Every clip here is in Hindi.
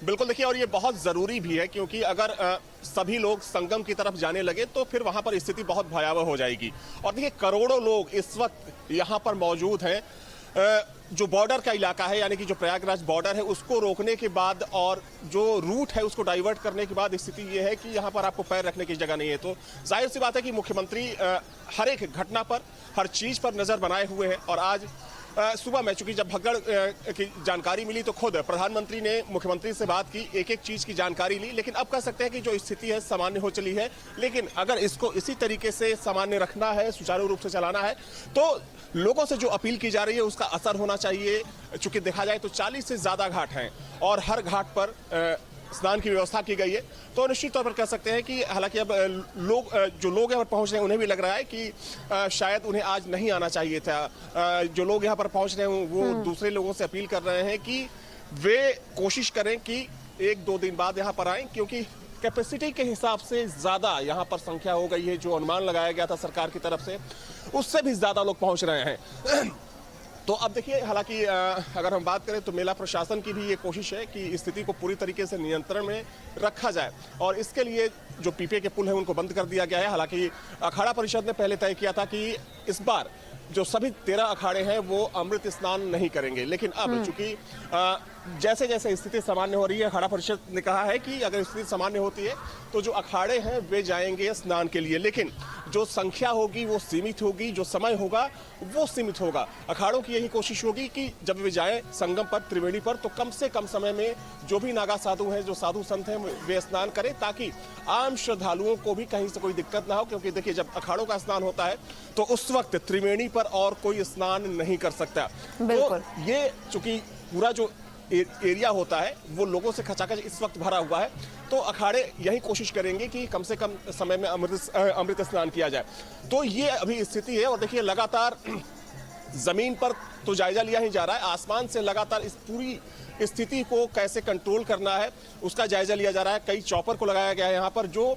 बिल्कुल देखिए, और ये बहुत ज़रूरी भी है क्योंकि अगर सभी लोग संगम की तरफ जाने लगे तो फिर वहाँ पर स्थिति बहुत भयावह हो जाएगी। और देखिए, करोड़ों लोग इस वक्त यहाँ पर मौजूद हैं। जो बॉर्डर का इलाका है, यानी कि जो प्रयागराज बॉर्डर है, उसको रोकने के बाद और जो रूट है उसको डाइवर्ट करने के बाद स्थिति ये है कि यहाँ पर आपको पैर रखने की जगह नहीं है। तो जाहिर सी बात है कि मुख्यमंत्री हर एक घटना पर, हर चीज़ पर नज़र बनाए हुए हैं। और आज सुबह में चूंकि जब भगदड़ की जानकारी मिली तो खुद प्रधानमंत्री ने मुख्यमंत्री से बात की, एक एक चीज़ की जानकारी ली। लेकिन अब कह सकते हैं कि जो स्थिति है सामान्य हो चली है। लेकिन अगर इसको इसी तरीके से सामान्य रखना है, सुचारू रूप से चलाना है, तो लोगों से जो अपील की जा रही है उसका असर होना चाहिए। चूंकि देखा जाए तो 40 से ज़्यादा घाट हैं और हर घाट पर स्नान की व्यवस्था की गई है। तो निश्चित तौर पर कह सकते हैं कि हालांकि अब जो लोग यहाँ पर पहुँच रहे हैं उन्हें भी लग रहा है कि शायद उन्हें आज नहीं आना चाहिए था। जो लोग यहाँ पर पहुँच रहे हैं वो दूसरे लोगों से अपील कर रहे हैं कि वे कोशिश करें कि 1-2 दिन बाद यहाँ पर आएँ, क्योंकि कैपेसिटी के हिसाब से ज़्यादा यहाँ पर संख्या हो गई है। जो अनुमान लगाया गया था सरकार की तरफ से, उससे भी ज़्यादा लोग पहुँच रहे हैं। तो अब देखिए, हालांकि अगर हम बात करें तो मेला प्रशासन की भी ये कोशिश है कि स्थिति को पूरी तरीके से नियंत्रण में रखा जाए। और इसके लिए जो पीपे के पुल हैं उनको बंद कर दिया गया है। हालांकि अखाड़ा परिषद ने पहले तय किया था कि इस बार जो सभी 13 अखाड़े हैं वो अमृत स्नान नहीं करेंगे। लेकिन अब चूंकि जैसे जैसे स्थिति सामान्य हो रही है, अखाड़ा परिषद ने कहा है कि अगर स्थिति सामान्य होती है तो जो अखाड़े हैं वे जाएंगे स्नान के लिए। लेकिन जो संख्या होगी वो सीमित होगी, जो समय होगा वो सीमित होगा। अखाड़ों की यही कोशिश होगी कि जब वे जाएं संगम पर, त्रिवेणी पर, तो कम से कम समय में जो भी नागा साधु हैं, जो साधु संत हैं, वे स्नान करें, ताकि आम श्रद्धालुओं को भी कहीं से कोई दिक्कत ना हो। क्योंकि देखिए, जब अखाड़ों का स्नान होता है तो उस वक्त त्रिवेणी पर और कोई स्नान नहीं कर सकता। तो ये चूंकि पूरा जो एरिया होता है वो लोगों से खचाखच इस वक्त भरा हुआ है, तो अखाड़े यही कोशिश करेंगे कि कम से कम समय में अमृत स्नान किया जाए। तो ये अभी स्थिति है। और देखिए, लगातार जमीन पर तो जायजा लिया ही जा रहा है, आसमान से लगातार इस पूरी स्थिति को कैसे कंट्रोल करना है उसका जायजा लिया जा रहा है। कई चॉपर को लगाया गया है यहाँ पर, जो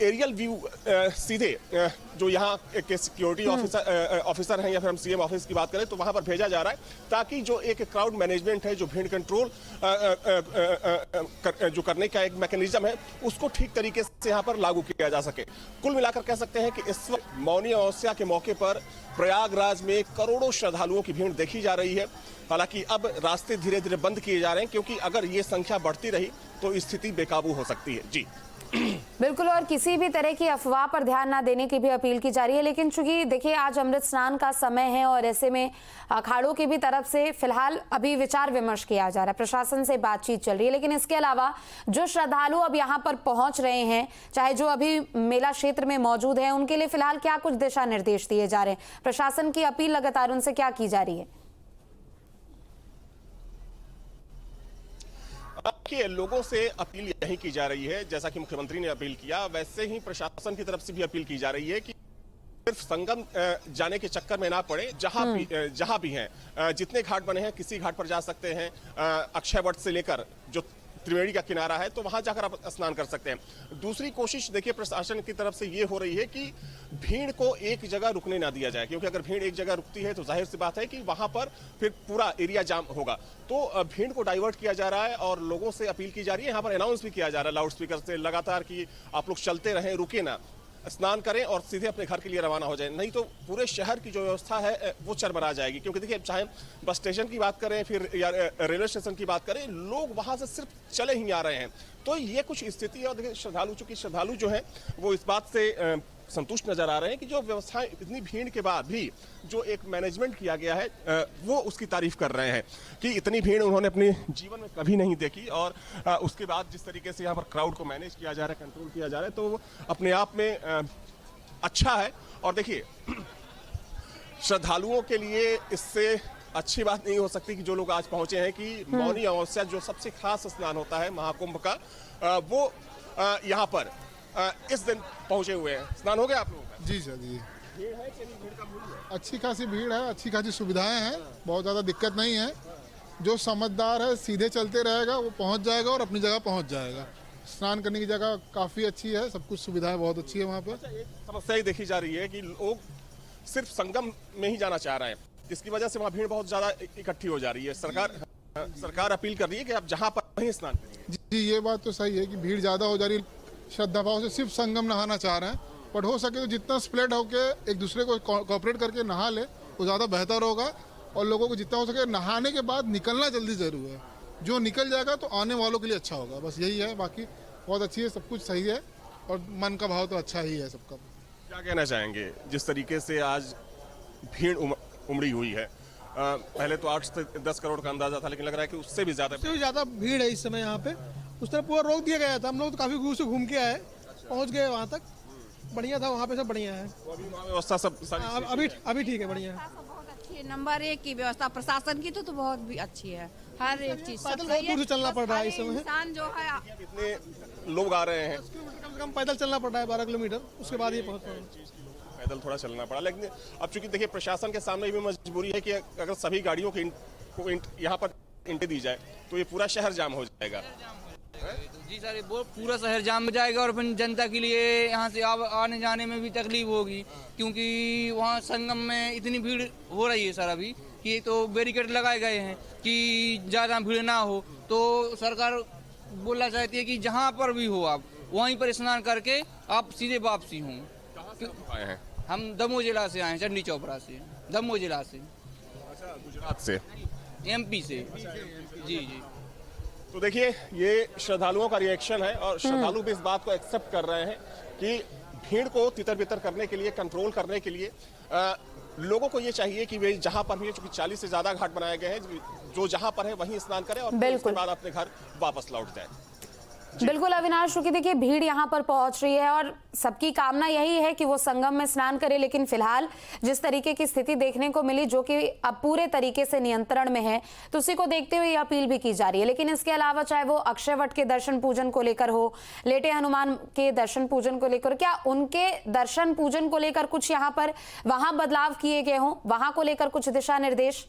एरियल व्यू सीधे जो यहाँ के सिक्योरिटी ऑफिसर हैं, या फिर हम सीएम ऑफिस की बात करें तो वहाँ पर भेजा जा रहा है, ताकि जो एक क्राउड मैनेजमेंट है, जो भीड़ कंट्रोल जो करने का एक मैकेनिज्म है, उसको ठीक तरीके से यहाँ पर लागू किया जा सके। कुल मिलाकर कह सकते हैं कि इस वक्त मौनी अमावस्या के मौके पर प्रयागराज में करोड़ों श्रद्धालुओं की भीड़ देखी जा रही है। हालांकि अब रास्ते धीरे धीरे बंद किए जा रहे हैं, क्योंकि अगर ये संख्या बढ़ती रही तो स्थिति बेकाबू हो सकती है। जी बिल्कुल, और किसी भी तरह की अफवाह पर ध्यान ना देने की भी अपील की जा रही है। लेकिन चूंकि देखिए, आज अमृत स्नान का समय है और ऐसे में अखाड़ों की भी तरफ से फिलहाल अभी विचार विमर्श किया जा रहा है, प्रशासन से बातचीत चल रही है। लेकिन इसके अलावा जो श्रद्धालु अब यहाँ पर पहुंच रहे हैं, चाहे जो अभी मेला क्षेत्र में मौजूद है, उनके लिए फिलहाल क्या कुछ दिशा निर्देश दिए जा रहे हैं? प्रशासन की अपील लगातार उनसे क्या की जा रही है? देखिए, लोगों से अपील यही की जा रही है, जैसा कि मुख्यमंत्री ने अपील किया, वैसे ही प्रशासन की तरफ से भी अपील की जा रही है कि सिर्फ संगम जाने के चक्कर में ना पड़े। जहां भी हैं, जितने घाट बने हैं, किसी घाट पर जा सकते हैं। अक्षय वट से लेकर जो त्रिवेणी का किनारा है, तो वहां जाकर आप स्नान कर सकते हैं। दूसरी कोशिश देखिए प्रशासन की तरफ से ये हो रही है कि भीड़ को एक जगह रुकने ना दिया जाए, क्योंकि अगर भीड़ एक जगह रुकती है तो जाहिर सी बात है कि वहां पर फिर पूरा एरिया जाम होगा। तो भीड़ को डाइवर्ट किया जा रहा है और लोगों से अपील की जा रही है। यहाँ पर अनाउंस भी किया जा रहा है लाउड स्पीकर से लगातार कि आप लोग चलते रहें, रुके ना, स्नान करें और सीधे अपने घर के लिए रवाना हो जाए, नहीं तो पूरे शहर की जो व्यवस्था है वो चरमरा जाएगी। क्योंकि देखिए, चाहे बस स्टेशन की बात करें फिर या रेलवे स्टेशन की बात करें, लोग वहां से सिर्फ चले ही आ रहे हैं। तो ये कुछ स्थिति है। और देखिए, श्रद्धालु जो है वो इस बात से संतुष्ट नजर आ रहे हैं कि जो व्यवस्थाएं, इतनी भीड़ के बाद भी जो एक मैनेजमेंट किया गया है वो उसकी तारीफ कर रहे हैं कि इतनी भीड़ उन्होंने अपने जीवन में कभी नहीं देखी। और उसके बाद जिस तरीके से यहाँ पर क्राउड को मैनेज किया जा रहा है, कंट्रोल किया जा रहा है, तो वो अपने आप में अच्छा है। और देखिए, श्रद्धालुओं के लिए इससे अच्छी बात नहीं हो सकती कि जो लोग आज पहुंचे हैं कि मौनी अमावस्या जो सबसे खास स्नान होता है महाकुंभ का, वो यहाँ पर इस दिन पहुंचे हुए हैं। स्नान हो गया आप लोगों का? जी सर, जी। भीड़ है कि नहीं? भीड़ का मूल्य है? अच्छी खासी भीड़ है, अच्छी खासी सुविधाएं हैं, बहुत ज़्यादा दिक्कत नहीं है। जो समझदार है सीधे चलते रहेगा, वो पहुंच जाएगा और अपनी जगह पहुंच जाएगा। स्नान करने की जगह काफ़ी अच्छी है, सब कुछ सुविधाएं बहुत अच्छी है वहाँ पर। अच्छा, एक समस्या ही देखी जा रही है कि लोग सिर्फ संगम में ही जाना चाह रहे हैं, जिसकी वजह से वहाँ भीड़ बहुत ज़्यादा इकट्ठी हो जा रही है। सरकार अपील कर रही है कि आप जहाँ पर वहीं स्नान करिए। जी ये बात तो सही है कि भीड़ ज़्यादा हो जा रही है, श्रद्धा भाव से सिर्फ संगम नहाना चाह रहे हैं, बट हो सके तो जितना स्प्लिट होके एक दूसरे को कोऑपरेट करके नहा ले वो ज़्यादा बेहतर होगा। और लोगों को जितना हो सके नहाने के बाद निकलना जल्दी ज़रूर है, जो निकल जाएगा तो आने वालों के लिए अच्छा होगा, बस यही है। बाकी बहुत अच्छी है, सब कुछ सही है और मन का भाव तो अच्छा ही है सबका। क्या कहना चाहेंगे जिस तरीके से आज भीड़ उमड़ी हुई है? पहले तो 8 से 10 करोड़ का अंदाजा था, लेकिन लग रहा है कि उससे भी ज़्यादा भीड़ है इस समय यहाँ पे। उस तरह पूरा रोक दिया गया था, हम लोग तो काफ़ी दूर से घूम के आए, पहुँच गए वहाँ तक, बढ़िया था वहाँ पे, सब बढ़िया है। तो अभी वहाँ व्यवस्था सब अभी ठीक है, बढ़िया है। बहुत अच्छी है, नंबर 1 की व्यवस्था प्रशासन की तो बहुत भी अच्छी है, हर एक चीज पैदल बहुत दूर से चलना पड़ रहा है इस समय। इंसान जो है कितने लोग आ रहे हैं? कम से कम पैदल चलना पड़ रहा है 12 किलोमीटर, उसके बाद ये पहुँच पाएंगे। पैदल थोड़ा चलना पड़ा, लेकिन अब चूंकि देखिए प्रशासन के सामने भी मजबूरी है कि अगर सभी गाड़ियों को यहाँ पर इंटें दी जाए तो ये पूरा शहर जाम हो जाएगा। जी सर, वो पूरा शहर जाम हो जाएगा और फिर जनता के लिए यहाँ से आने जाने में भी तकलीफ होगी, क्योंकि वहाँ संगम में इतनी भीड़ हो रही है सर अभी कि तो बैरिकेड लगाए गए हैं कि ज़्यादा भीड़ ना हो। तो सरकार बोलना चाहती है कि जहाँ पर भी हो आप वहीं पर स्नान करके आप सीधे वापसी हों। आए हैं हम दमोह जिला से आए हैं, चंडी चौपड़ा से, दमोह जिला से। अच्छा, गुजरात से, MP से। जी जी। तो देखिए ये श्रद्धालुओं का रिएक्शन है और श्रद्धालु भी इस बात को एक्सेप्ट कर रहे हैं कि भीड़ को तितर बितर करने के लिए, कंट्रोल करने के लिए लोगों को ये चाहिए कि वे जहां पर भी, चूंकि 40 से ज्यादा घाट बनाए गए हैं, जो जहां पर है वहीं स्नान करें और फिर उसके बाद अपने घर वापस लौट जाए। बिल्कुल अविनाश, क्योंकि देखिए भीड़ यहाँ पर पहुंच रही है और सबकी कामना यही है कि वो संगम में स्नान करे, लेकिन फिलहाल जिस तरीके की स्थिति देखने को मिली जो कि अब पूरे तरीके से नियंत्रण में है, तो उसी को देखते हुए यह अपील भी की जा रही है। लेकिन इसके अलावा चाहे वो अक्षय वट के दर्शन पूजन को लेकर हो, लेटे हनुमान के दर्शन पूजन को लेकर, क्या उनके दर्शन पूजन को लेकर कुछ यहाँ पर वहां बदलाव किए गए हों, वहां को लेकर कुछ दिशा निर्देश?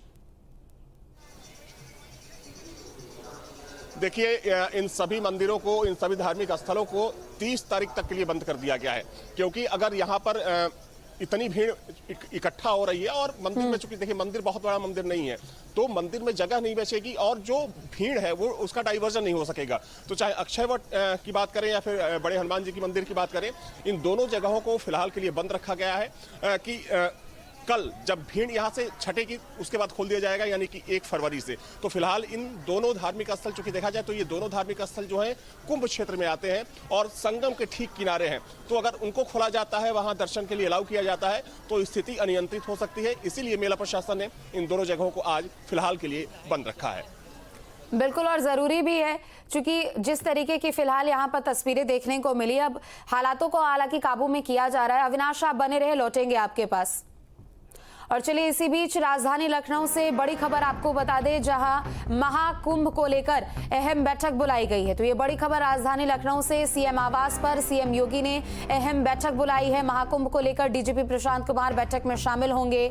देखिए इन सभी मंदिरों को, इन सभी धार्मिक स्थलों को 30 तारीख तक के लिए बंद कर दिया गया है, क्योंकि अगर यहाँ पर इतनी भीड़ इकट्ठा हो रही है और मंदिर में, चूंकि देखिए मंदिर बहुत बड़ा मंदिर नहीं है, तो मंदिर में जगह नहीं बचेगी और जो भीड़ है वो उसका डाइवर्जन नहीं हो सकेगा। तो चाहे अक्षय वट की बात करें या फिर बड़े हनुमान जी की मंदिर की बात करें, इन दोनों जगहों को फिलहाल के लिए बंद रखा गया है कि कल जब भीड़ यहाँ से छटेगी उसके बाद खोल दिया जाएगा, यानी कि 1 फरवरी से। तो फिलहाल इन दोनों धार्मिक स्थल, चूंकि देखा जाए तो ये दोनों धार्मिक स्थल जो है कुंभ क्षेत्र में आते हैं और संगम के ठीक किनारे हैं, तो अगर उनको खोला जाता है, वहां दर्शन के लिए अलाउ किया जाता है, तो स्थिति अनियंत्रित हो सकती है। इसीलिए मेला प्रशासन ने इन दोनों जगहों को आज फिलहाल के लिए बंद रखा है। बिल्कुल, और ज़रूरी भी है, क्योंकि जिस तरीके की फिलहाल यहाँ पर तस्वीरें देखने को मिली, अब हालातों को हालांकि काबू में किया जा रहा है। अविनाश, आप बने रहे, लौटेंगे आपके पास। और चलिए इसी बीच राजधानी लखनऊ से बड़ी खबर आपको बता दें, जहां महाकुंभ को लेकर अहम बैठक बुलाई गई है। तो ये बड़ी खबर राजधानी लखनऊ से, सीएम आवास पर सीएम योगी ने अहम बैठक बुलाई है। महाकुंभ को लेकर डीजीपी प्रशांत कुमार बैठक में शामिल होंगे,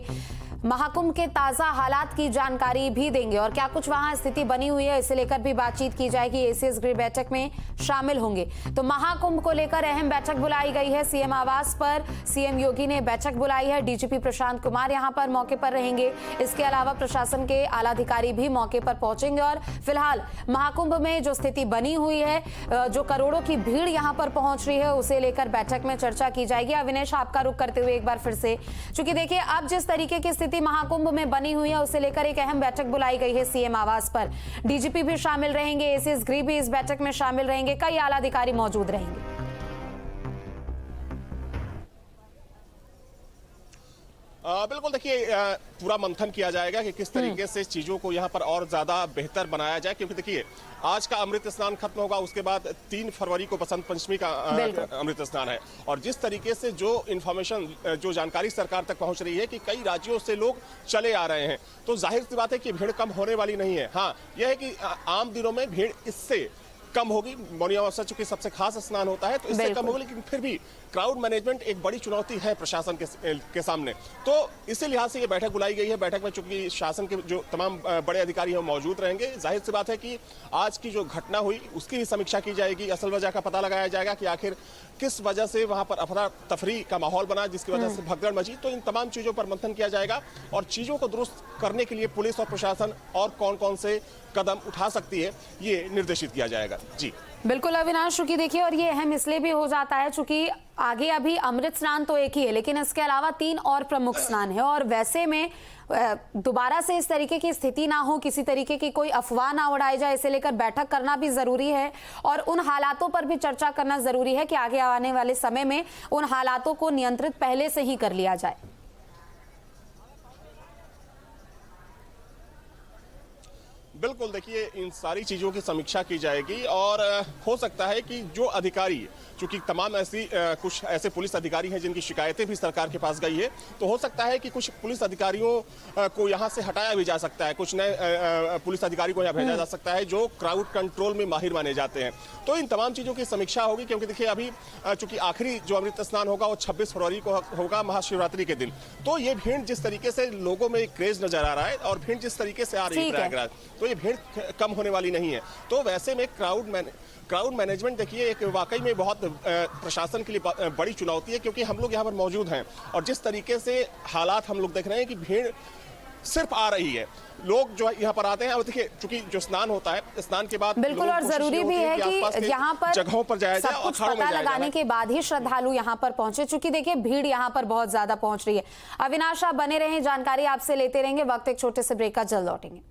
महाकुंभ के ताजा हालात की जानकारी भी देंगे और क्या कुछ वहां स्थिति बनी हुई है इसे लेकर भी बातचीत की जाएगी। एसीएस गृह बैठक में शामिल होंगे। तो महाकुंभ को लेकर अहम बैठक बुलाई गई है, सीएम आवास पर सीएम योगी ने बैठक बुलाई है। डीजीपी प्रशांत कुमार यहां पर मौके पर रहेंगे। इसके अलावा प्रशासन के आला अधिकारी भी मौके पर पहुंचेंगे और फिलहाल महाकुंभ में जो स्थिति बनी हुई है, जो करोड़ों की भीड़ यहां पर पहुंच रही है, उसे लेकर बैठक में चर्चा की जाएगी। अविनेश, आपका रुख करते हुए एक बार फिर से, क्योंकि देखिए अब जिस तरीके की स्थिति महाकुंभ में बनी हुई है उसे लेकर एक अहम बैठक बुलाई गई है सीएम आवास पर। डीजीपी भी शामिल रहेंगे, एसीएस गृह भी इस बैठक में शामिल रहेंगे, कई आला अधिकारी मौजूद रहेंगे। बिल्कुल, देखिए पूरा मंथन किया जाएगा कि किस तरीके से चीजों को यहाँ पर और ज्यादा बेहतर बनाया जाए, क्योंकि देखिए आज का अमृत स्नान खत्म होगा, उसके बाद 3 फरवरी को बसंत पंचमी का अमृत स्नान है। और जिस तरीके से जो इन्फॉर्मेशन, जो जानकारी सरकार तक पहुंच रही है कि कई राज्यों से लोग चले आ रहे हैं, तो जाहिर सी बात है कि भीड़ कम होने वाली नहीं है। हाँ, यह है कि आम दिनों में भीड़ इससे कम होगी, मौनी अमावस्या चूंकि सबसे खास स्नान होता है तो इससे कम होगी, लेकिन फिर भी क्राउड मैनेजमेंट एक बड़ी चुनौती है प्रशासन के सामने। तो इसी लिहाज से ये बैठक बुलाई गई है। बैठक में चूंकि शासन के जो तमाम बड़े अधिकारी हैं मौजूद रहेंगे। जाहिर सी बात है कि आज की जो घटना हुई उसकी भी समीक्षा की जाएगी, असल वजह का पता लगाया जाएगा कि आखिर किस वजह से वहां पर अफरा तफरी का माहौल बना, जिसकी वजह से भगदड़ मची। तो इन तमाम चीजों पर मंथन किया जाएगा और चीजों को दुरुस्त करने के लिए पुलिस और प्रशासन और कौन कौन से कदम उठा सकती है, ये निर्देशित किया जाएगा। जी बिल्कुल अविनाश, चूंकि देखिए और ये अहम इसलिए भी हो जाता है चूंकि आगे अभी अमृत स्नान तो एक ही है, लेकिन इसके अलावा 3 और प्रमुख स्नान है और वैसे में दोबारा से इस तरीके की स्थिति ना हो, किसी तरीके की कोई अफवाह ना उड़ाई जाए, इसे लेकर बैठक करना भी जरूरी है और उन हालातों पर भी चर्चा करना जरूरी है कि आगे आने वाले समय में उन हालातों को नियंत्रित पहले से ही कर लिया जाए। बिल्कुल, देखिए इन सारी चीज़ों की समीक्षा की जाएगी और हो सकता है कि जो अधिकारी, चूंकि तमाम कुछ ऐसे पुलिस अधिकारी हैं जिनकी शिकायतें भी सरकार के पास गई है, तो हो सकता है कि कुछ पुलिस अधिकारियों को यहाँ से हटाया भी जा सकता है, कुछ नए पुलिस अधिकारी को यहाँ भेजा जा सकता है जो क्राउड कंट्रोल में माहिर माने जाते हैं। तो इन तमाम चीज़ों की समीक्षा होगी, क्योंकि देखिए अभी चूंकि आखिरी जो अमृत स्नान होगा वो 26 फरवरी को होगा, महाशिवरात्रि के दिन। तो ये भीड़ जिस तरीके से लोगों में क्रेज नजर आ रहा है और भीड़ जिस तरीके से आ रही है प्रयागराज, तो ये भीड़ कम होने वाली नहीं है। तो वैसे में क्राउड मैनेजमेंट देखिए एक वाकई में बहुत प्रशासन के लिए बड़ी चुनौती है, क्योंकि हम लोग यहाँ पर मौजूद हैं और जिस तरीके से हालात हम लोग देख रहे हैं कि भीड़ सिर्फ आ रही है, लोग जो यहाँ पर आते हैं। अब देखिए चूंकि जो स्नान होता है, स्नान के बाद बिल्कुल और जरूरी भी है कि यहाँ पर जगहों पर जाया जाए सब और कुछ पता लगाने के बाद ही श्रद्धालु यहाँ पर पहुंचे, चूंकि देखिए भीड़ यहाँ पर बहुत ज्यादा पहुंच रही है। अविनाश, आप बने रहें, जानकारी आपसे लेते रहेंगे। वक्त एक छोटे से ब्रेक का, जल्द लौटेंगे।